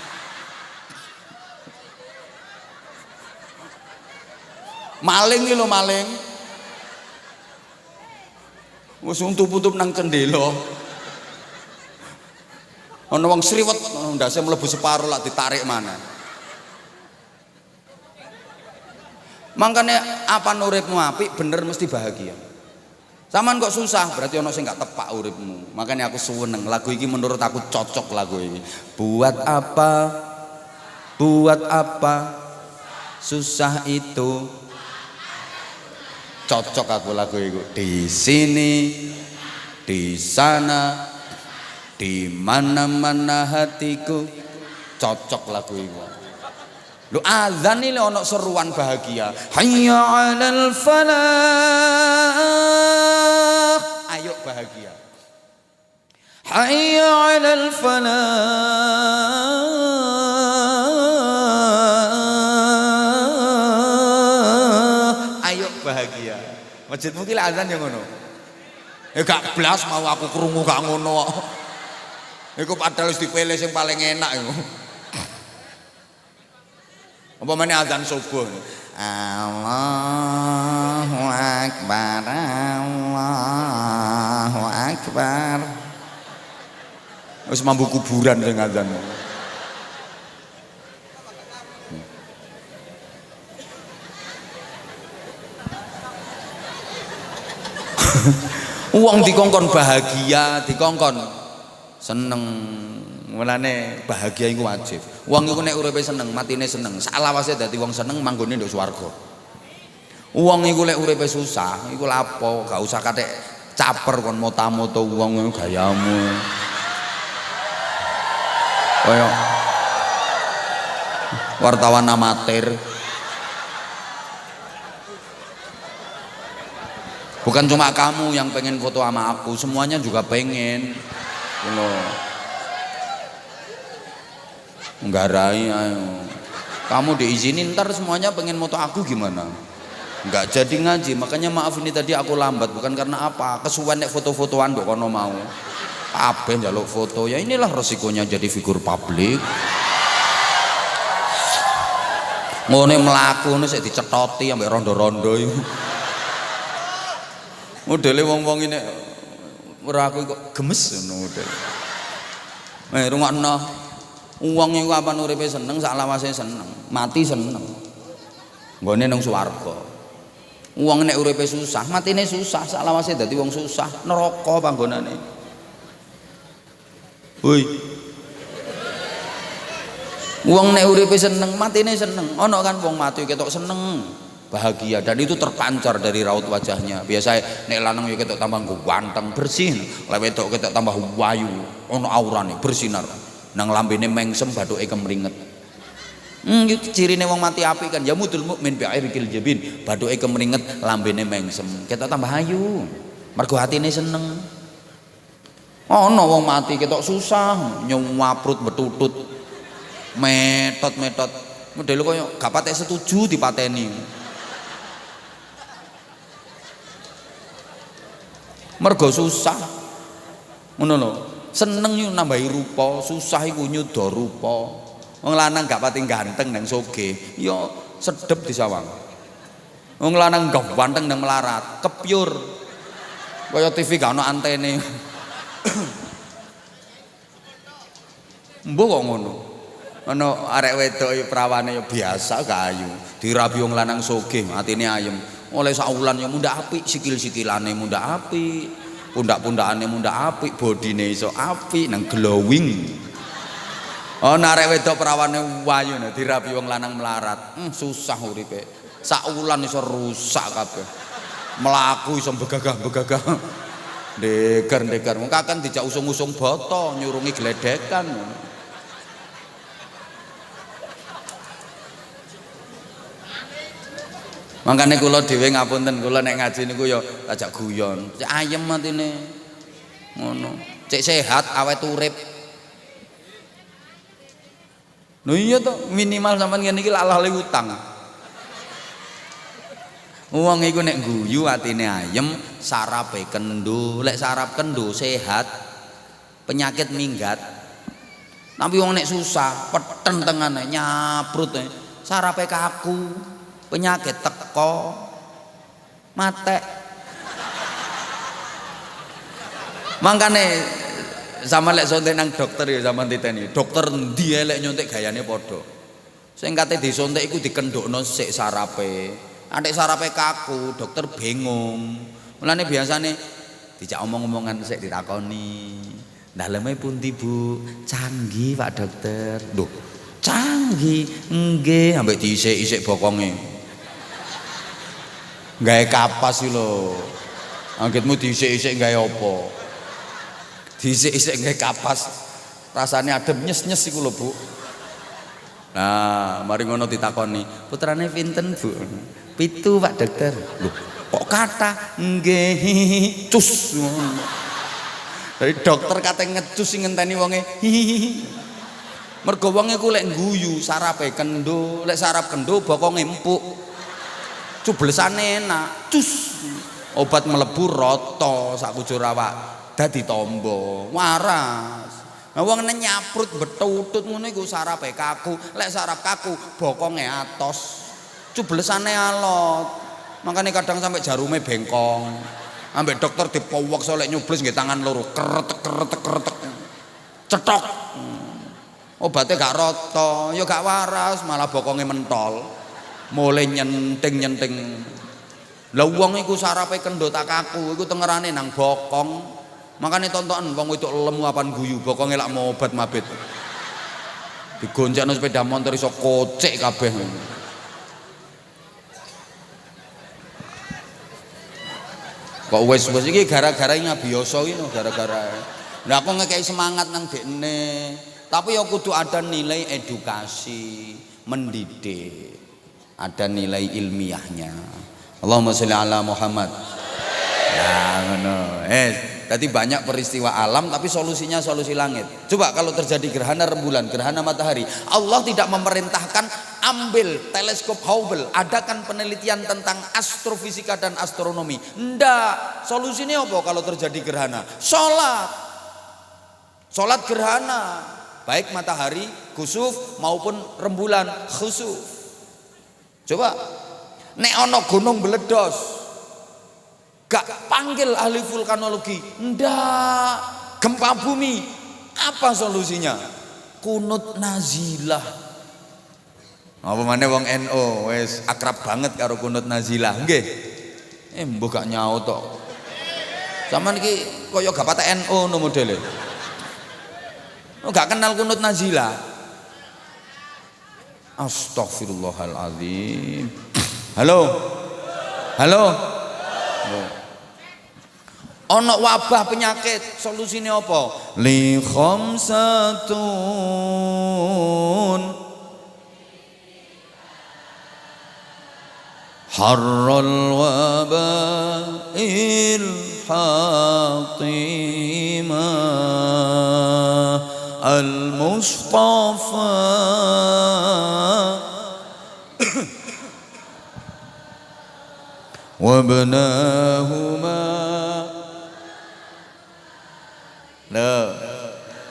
Maling iki lho maling. Wis untup-untup nang cendela. Ana wong sriwet ndase mlebu separo lak ditarik maneh. Mangkane apa uripmu apik bener mesti bahagia. Saman kok susah berarti ana sing gak tepak uripmu. Makanya aku seneng lagu iki menurut aku cocok lagu ini. Buat apa susah itu cocok aku lagu itu. Di sini, di sana, di mana-mana hatiku cocok lagu itu. Lu azan ini ono seruan bahagia. Hayya 'alal falah. Ayo bahagia. Hayya 'alal falah. Bahagia. Masjid mungkin azan yang ngono. Gak blas mau aku krungu gak ngono. Iku padahal wis dipilih sing paling enak iku. Apa meneh azan subuh. Allahu akbar. Allahu akbar. Wis mambu kuburan sing azan. Uang dikongkon bahagia, dikongkon seneng, Mulane bahagia iku wajib. Wong iku nek uripe seneng, matine seneng. Salawase dadi wong seneng manggone nduk swarga. Wong iku lek uripe susah, iku lapo, gak usah katek caper kon mota-moto wong gayamu. Kaya wartawan amatir. Bukan cuma kamu yang pengen foto sama aku, semuanya juga pengen. Nggarai ayo. Kamu diizinin ntar semuanya pengen foto aku gimana? Enggak jadi ngaji, makanya maaf ini tadi aku lambat bukan karena apa, kesuwen nek foto-fotoan kok kono mau. Kabeh njaluk foto, ya inilah resikonya jadi figur publik. Ngene mlaku ngono sik dicethoti ambek rondo-rondo iku. Modele wong-wong ini ora aku kok gemes ngono model. Rungokno. Wong iku kapan uripe seneng, sak lawase seneng, mati seneng. Nggone nang swarga. Wong nek uripe susah, matine susah, sak lawase dadi wong susah, neraka panggonane. Hoi. Wong nek uripe seneng, matine seneng. Ana kan wong mati ketok seneng, bahagia dan itu terpancar dari raut wajahnya. Biasa nek lanang ya ketok tambah ganteng, bersih. Lek wedok ketok tambah wayu, ana aurane, bersinar. Nang lambene mengsem bathuke kemringet. Itu cirine wong mati apik kan, ya mudul mukmin bi airikil jabin, bathuke kemringet, lambene mengsem. Ketok tambah ayu. Mergo atine seneng. Ana wong mati ketok susah, nyuwaprut betutut. Metot-metot. Model koyo gak patek setuju dipateni. Mergo susah. Ngono lho. Seneng yo nambahi rupa, susah iku nyuda rupa. Wong lanang gak pati ganteng nang sogeh, yo sedep disawang. Wong lanang ganteng nang melarat, kepyur. Kaya TV gak ono antene. Mbok kok ngono. Ana arek wedok prawane yo biasa gak ayu. Dirabi wong lanang sogeh, atine ayem. Oleh saulan yo mundak apik, sikil-sikilane mundak apik. Pundak-pundakane mundak apik, bodine iso apik nang glowing. Oh arek wedok perawane wayu nah dirabi wong lanang melarat. Susah uripe. Saulan iso rusak kabeh. Melaku iso begagah-begagah. Ndeker-ndeker. Mung kakan dijak usung-usung boto nyurungi gledekan. Makanya kula dhewe ngapunten, kula nek ngaji niku ya ajak guyon. Cek ayem atine. Ngono. Cek sehat awet urip. Lho iya to, minimal sampean ngene iki lali utang. Wong iku nek guyu atine ayem, sarape kendo. Lek sarap kendo sehat, penyakit minggat. Tapi wong nek susah, peten tengane nyaprut sarape kaku. Penyakit teko mate. Mangkane sama lek suntik nang dokter ya sampean titeni. Dokter endi lek nyuntik gayane padha. Sing kate disuntik iku dikendhukno sik sarape. Antek sarape kaku, dokter bingung. Mulane biasane dijak omong-omongan sik ditakoni. Daleme pundi Bu? Canggih Pak Dokter. Lho, canggih. Nggih, ambek diisik-isik bokonge. Gawe kapas iki lho. Anggitmu diisik-isik gawe apa? Diisik-isik gawe kapas. Rasane adem nyes-nyes iku lho, Bu. Nah, mari ngono ditakoni, putrane pinten, Bu? 7 Pak Dokter. Lho, kok kata nggih cus. Dari dokter kate ngecus sing ngenteni wonge. Mergo wonge ku lek guyu sarape kendo, lek sarap kendo bokonge empuk. Cublesane enak, cus. Obat mlebu rata sak kujur awak dadi tombo, waras. Nah wong nyaprut betutut ngono iku sarape kaku, lek sarap kaku bokonge atos. Cublesane alot. Makane kadang sampai jarume bengkong. Ambek dokter dipowok solek nyubles nggih tangan loro, kretek. Cetok. Obatnya gak rata, ya gak waras, malah bokonge mentol. Mulai nyenting. Lah wong iku sarape kendo tak kaku iku tengerane nang bokong. Makanya tontonan wong wedok lemu apan guyu, bokonge lak mau obat mabit. Digoncengno sepeda motor iso kocek kabeh. Kok wis iki gara-gara ngabiasa iki no, gara-gara. Lah aku ngekei semangat nang dekne. Tapi ya kudu ada nilai edukasi, mendidik. Ada nilai ilmiahnya. Allahumma sholli ala Muhammad. Nah, ngono. Tadi banyak peristiwa alam tapi solusinya solusi langit. Coba kalau terjadi gerhana rembulan, gerhana matahari, Allah tidak memerintahkan ambil teleskop Hubble, adakan penelitian tentang astrofisika dan astronomi. Ndak. Solusinya apa kalau terjadi gerhana? Salat. Salat gerhana, baik matahari khusuf maupun rembulan khusuf. Coba nek ana gunung meledos, gak panggil ahli vulkanologi, ndak, gempa bumi, apa solusinya? Kunut nazilah. Apa maneh wong NU wis akrab banget karo kunut nazilah, nggih. Mbok gak nyaut tok. Sampeyan iki kaya gak patah NU no modele. Gak kenal kunut nazilah. Astagfirullahaladzim. Halo. Halo. Ono wabah penyakit, solusinya apa? Li khamsatun harral wabail hatimah al-mustafa wabnahuma. Loh,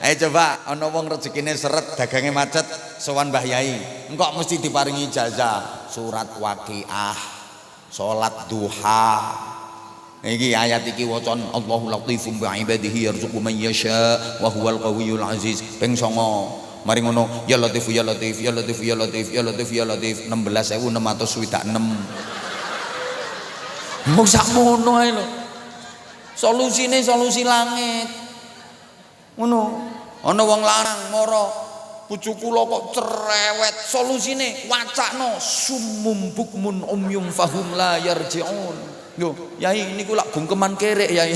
ayo coba ana wong rezekine seret, dagange macet, sowan Mbah Yai. Engkok mesti diparingi ijazah, surat Waqiah, salat duha. Iki ayat iki wacan Allahu latifum bi ibadihi yarzuqu man yasha wa huwal qawiyul aziz. Ping 9. Mari ngono, ya latif ya latif ya latif ya latif ya latif ya latif 16.626. Mau sakmono ae lho. Solusine solusi langit. Ngono. Ana wong lanang mara, bojo kula kok cerewet. Solusine wacakno summum bukmun umyum fahum la yarji'un. Lho, Yai niku lak bungkeman kerek Yai.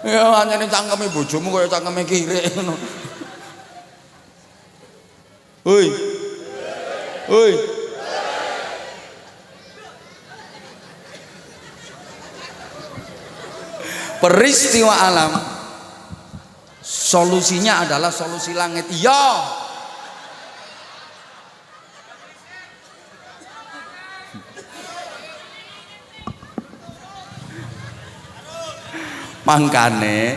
Ya anyane cangkeme bojomu kaya cangkeme kerek ngono. Hoi. Hoi. Peristiwa alam solusinya adalah solusi langit. Ya. Mangkane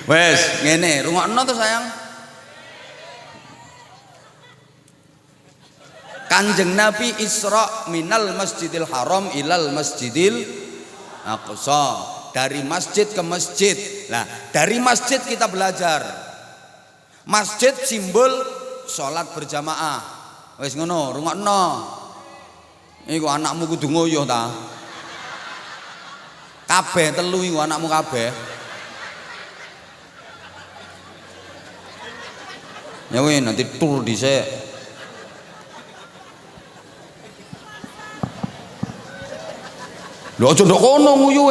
wes ngene, rungokno to sayang. Kanjeng Nabi Isra minal Masjidil Haram ilal Masjidil Aqsa, dari masjid ke masjid. Nah, dari masjid kita belajar. Masjid simbol sholat berjamaah. Wes ngono, rungokno. Iku anakmu kudu ngoyo ta. Kabeh telu iku anakmu kabeh. Ya weh nanti tur dhisik. Lho aja ndok kono nguyu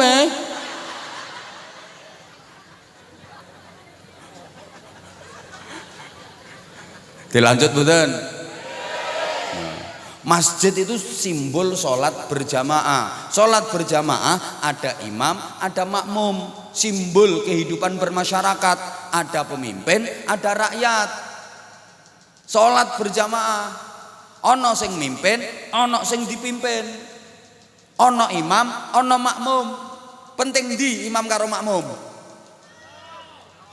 Dilanjut mboten? Masjid itu simbol sholat berjamaah. Sholat berjamaah ada imam, ada makmum. Simbol kehidupan bermasyarakat. Ada pemimpin, ada rakyat. Sholat berjamaah. Ono sing mimpin, ono sing dipimpin. Ono imam, ono makmum. Penting di imam karo makmum?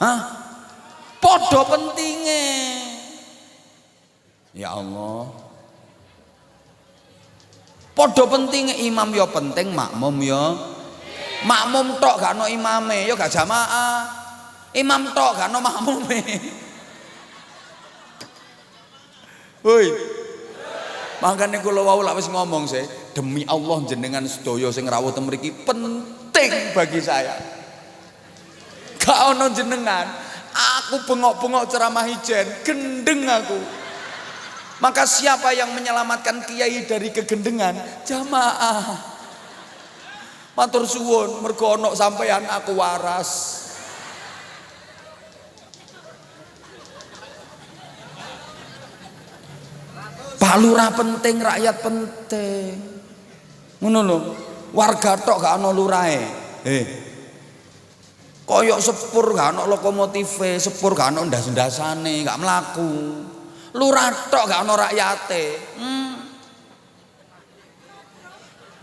Hah? Podo pentingnya. Ya Allah. Podo pentingnya, imam ya penting, makmum ya. Makmum tok gak ono imame ya gak jamaah. Imam tok gak ono makmume. Woi. Makanya kula wau lak wis ngomong sih, demi Allah jenengan sedaya sing rawuh teng mriki penting bagi saya. Gak ono jenengan, aku bengok-bengok ceramah ijen, gendeng aku. Maka siapa yang menyelamatkan kiai dari kegendengan? Jamaah. Matur suwun, mergo ono sampeyan aku waras. Pak Lurah penting, rakyat penting. Ngono lho. Warga tok gak ono lurahe. Koyok sepur gak ono lokomotive, sepur gak ono ndas-ndasane, gak mlaku. Lurah tok gak ono rakyate.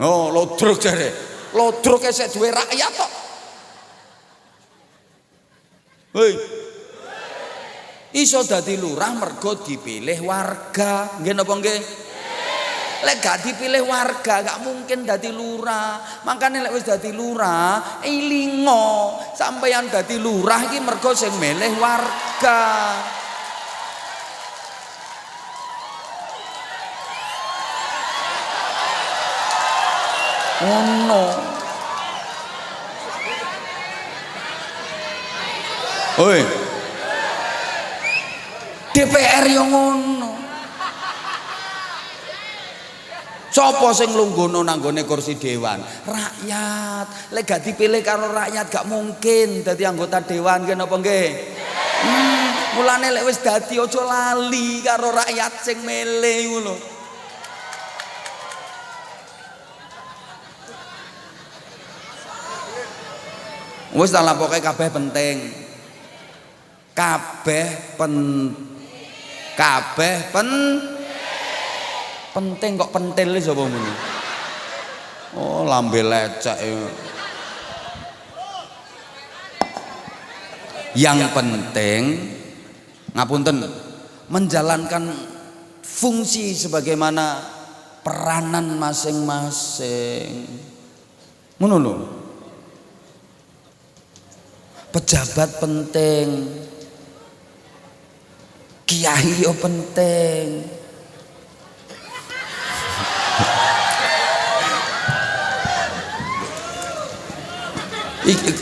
Oh, lodruk jare. Lodruk esek duwe rakyat tok. Hei. Iso dadi lurah mergo dipilih warga. Nggih napa nggih? Lek gak dipilih warga gak mungkin dadi lurah. Makane lek wis dadi lurah, ilingo sampeyan dadi lurah iki mergo sing milih warga. Ngono. Oi. DPR yang ngono. Sopo sing lungguhno nanggone kursi dewan? Rakyat. Lek gak dipilih karo rakyat gak mungkin dadi anggota dewan, nggih napa nggih? Mulane lek wis dadi aja lali karo rakyat sing milih ngono. Wis tak lapoke kabeh penting. Penting kok pentil sapa muni. Oh, lambe lecek. Yang penting ngapunten menjalankan fungsi sebagaimana peranan masing-masing. Ngono lho. Pejabat penting. Kiai yo penting.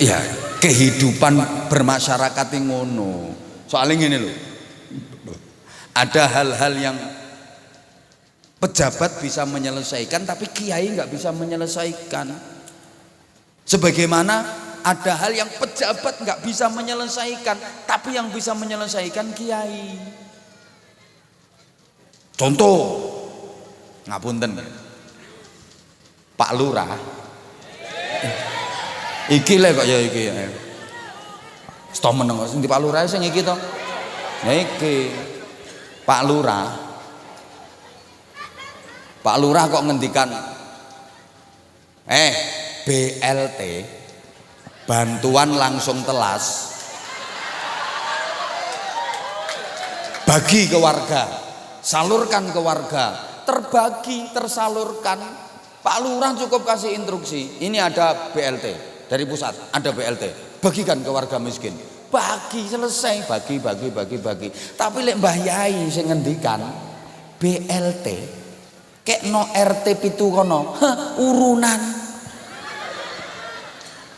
Ya, kehidupan bermasyarakat yang ngono. Soalnya ngene lho. Ada hal-hal yang pejabat bisa menyelesaikan tapi kiai nggak bisa menyelesaikan. Sebagaimana ada hal yang pejabat nggak bisa menyelesaikan tapi yang bisa menyelesaikan kiai. Contoh, ngapunten, Pak Lurah. Iki le kok ya iki ya. Stok meneng sing di Pak Lurah sing iki to. Nah iki Pak Lurah. Pak Lurah kok ngendikan BLT bantuan langsung telas bagi ke warga, salurkan ke warga, terbagi, tersalurkan. Pak Lurah cukup kasih instruksi, ini ada BLT dari pusat, ada BLT, bagikan ke warga miskin, bagi, selesai, bagi. Tapi lek Mbah Yai sing ngendikan BLT kek no RT pitu kono, urunan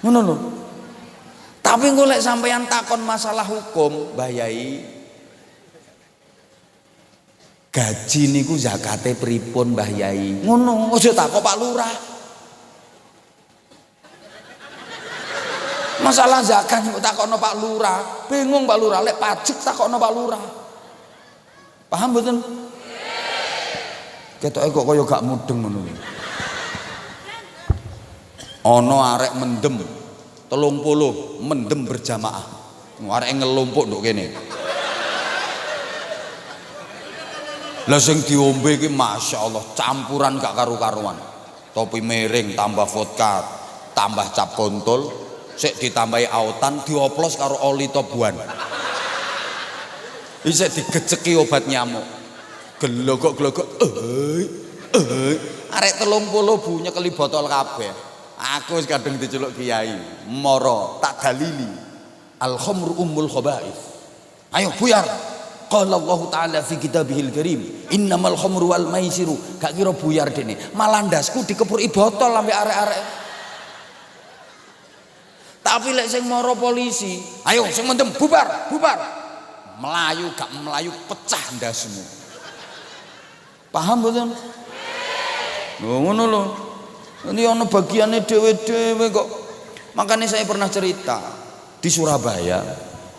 ngono lho. Tapi golek sampeyan takon masalah hukum, Mbah Yai, gaji niku zakate pripun Mbah Yai? Ngono, aja takok Pak Lurah. Masalah zakat kok takokno Pak Lurah. Bingung Pak Lurah, lek pajak takokno Pak Lurah. Paham mboten? Ketoke kok kaya gak mudeng ngono. Ana arek mendem 30 mendem berjamaah. Arek ngelumpuk nduk kene. Lah sing diombe iki masyaallah campuran gak karu-karuan. Topi miring tambah vodka, tambah cap kontol, sik ditambahi autan, dioplos karo oli tobuan. Isik digeceki obat nyamuk. Gelogok-gelogok. Arek 30 bu nyekeli botol kabeh. Aku wis kadung diceluk kiai. Moro tak dalili. Al khamru ummul khaba'ith. Ayo buyar. Qala Allah Ta'ala fi kitabihil karim, innamal khamru wal maisiru. Gak kira buyar dene. Malandasku dikepuri botol sampai arek-arek. Tapi lek sing moro polisi, ayo sing mendem bubar, bubar. Melayu gak melayu pecah ndasmu. Paham mboten? Lho ngono lho. Ini ana bagiane dhewe-dhewe kok. Makanya saya pernah cerita di Surabaya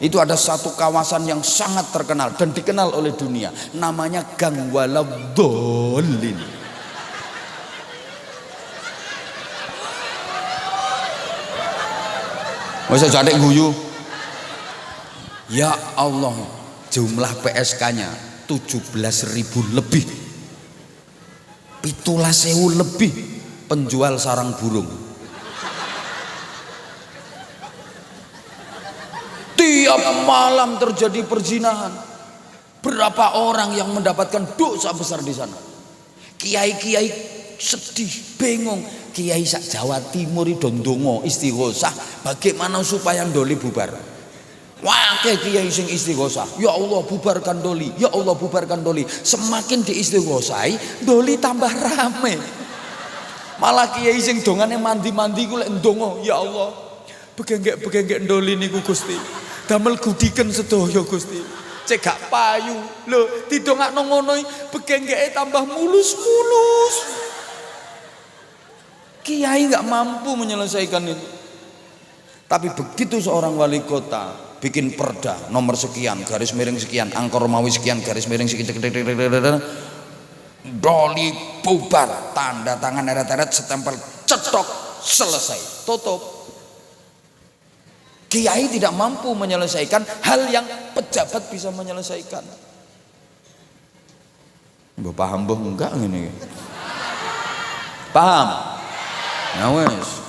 itu ada satu kawasan yang sangat terkenal dan dikenal oleh dunia, namanya Gang Waladhdallin. Masa jadek guyu. Ya Allah, jumlah PSK-nya 17.000 lebih, 17.000 lebih penjual sarang burung. Tiap malam terjadi perzinahan. Berapa orang yang mendapatkan dosa besar di sana? Kiai-kiai sedih, bingung. Kiai sak Jawa Timur itu ndonga istighosah bagaimana supaya ndoli bubar. Wah, kiai sing istighosah, ya Allah bubarkan doli, ya Allah bubarkan doli. Semakin diistighosai, doli tambah rame. Malah kiai sing dongane mandi-mandi ku lek ndonga, ya Allah begenggek ndoli niku Gusti. Damel gudiken sedaya Gusti. Cek gak payu. Lho, didongakno ngono begenggeke tambah mulus-mulus. Kiai nggak mampu menyelesaikan itu. Tapi begitu seorang wali kota bikin perda nomor sekian garis miring sekian angka Romawi sekian garis miring sekian doli bubar, tanda tangan eret-eret, setempel cetok, selesai, tutup. Kiai tidak mampu menyelesaikan hal yang pejabat bisa menyelesaikan. Mbah paham mbah enggak ngene. Paham? Ya wes.